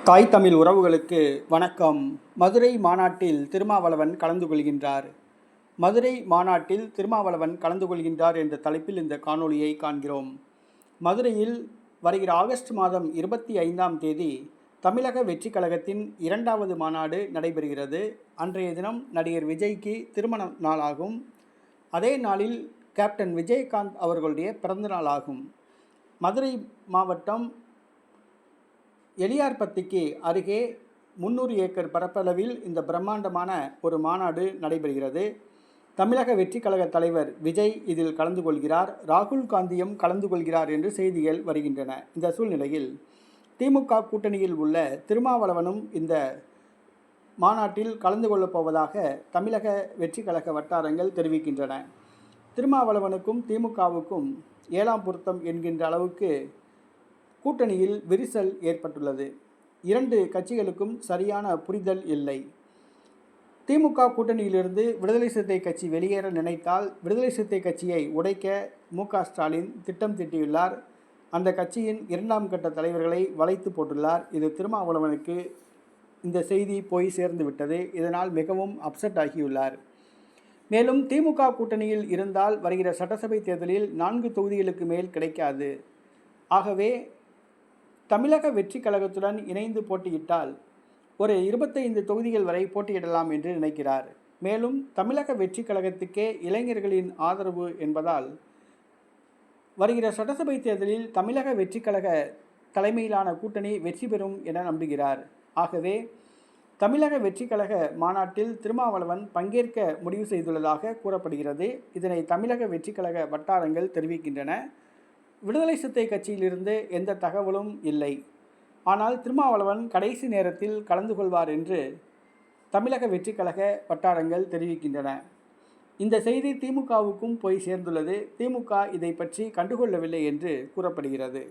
தாய் தமிழ் உறவுகளுக்கு வணக்கம். மதுரை மாநாட்டில் திருமாவளவன் கலந்து கொள்கின்றார். மதுரை மாநாட்டில் திருமாவளவன் கலந்து கொள்கின்றார் என்ற தலைப்பில் இந்த காணொளியை காண்கிறோம். மதுரையில் வருகிற ஆகஸ்ட் மாதம் 25ஆம் தேதி தமிழக வெற்றி கழகத்தின் 2வது மாநாடு நடைபெறுகிறது. அன்றைய தினம் நடிகர் விஜய்க்கு திருமண நாளாகும். அதே நாளில் கேப்டன் விஜயகாந்த் அவர்களுடைய பிறந்த நாளாகும். மதுரை மாவட்டம் எலியார்பத்திக்கு அருகே 300 ஏக்கர் பரப்பளவில் இந்த பிரம்மாண்டமான ஒரு மாநாடு நடைபெறுகிறது. தமிழக வெற்றி கழக தலைவர் விஜய் இதில் கலந்து கொள்கிறார். ராகுல் காந்தியும் கலந்து கொள்கிறார் என்று செய்திகள் வருகின்றன. இந்த சூழ்நிலையில் திமுக கூட்டணியில் உள்ள திருமாவளவனும் இந்த மாநாட்டில் கலந்து கொள்ளப் போவதாக தமிழக வெற்றி கழக வட்டாரங்கள் தெரிவிக்கின்றன. திருமாவளவனுக்கும் திமுகவுக்கும் 7ஆம் பொருத்தம் என்கின்ற அளவுக்கு கூட்டணியில் விரிசல் ஏற்பட்டுள்ளது. 2 கட்சிகளுக்கும் சரியான புரிதல் இல்லை. திமுக கூட்டணியிலிருந்து விடுதலை சிறுத்தை கட்சி வெளியேற நினைத்தால் விடுதலை சிறுத்தை கட்சியை உடைக்க மு.க. ஸ்டாலின் திட்டம் தீட்டியுள்ளார். அந்த கட்சியின் 2ஆம் கட்ட தலைவர்களை வளைத்து போட்டுள்ளார். இது திருமாவளவனுக்கு இந்த செய்தி போய் சேர்ந்து விட்டது. இதனால் மிகவும் அப்செட் ஆகியுள்ளார். மேலும் திமுக கூட்டணியில் இருந்தால் வருகிற சட்டசபை தேர்தலில் 4 தொகுதிகளுக்கு மேல் கிடைக்காது. ஆகவே தமிழக வெற்றி கழகத்துடன் இணைந்து போட்டியிட்டால் ஒரு 25 தொகுதிகள் வரை போட்டியிடலாம் என்று நினைக்கிறார். மேலும் தமிழக வெற்றி கழகத்துக்கே இளைஞர்களின் ஆதரவு என்பதால் வருகிற சட்டசபை தேர்தலில் தமிழக வெற்றி கழக தலைமையிலான கூட்டணி வெற்றி பெறும் என நம்புகிறார். ஆகவே தமிழக வெற்றி கழக மாநாட்டில் திருமாவளவன் பங்கேற்க முடிவு செய்துள்ளதாக கூறப்படுகிறது. இதனை தமிழக வெற்றி கழக வட்டாரங்கள் தெரிவிக்கின்றன. விடுதலை சிறுத்தை கட்சியிலிருந்து எந்த தகவலும் இல்லை. ஆனால் திருமாவளவன் கடைசி நேரத்தில் கலந்து கொள்வார் என்று தமிழக வெற்றி கழக வட்டாரங்கள் தெரிவிக்கின்றன. இந்த செய்தி திமுகவுக்கும் போய் சேர்ந்துள்ளது. திமுக இதை பற்றி கண்டுகொள்ளவில்லை என்று கூறப்படுகிறது.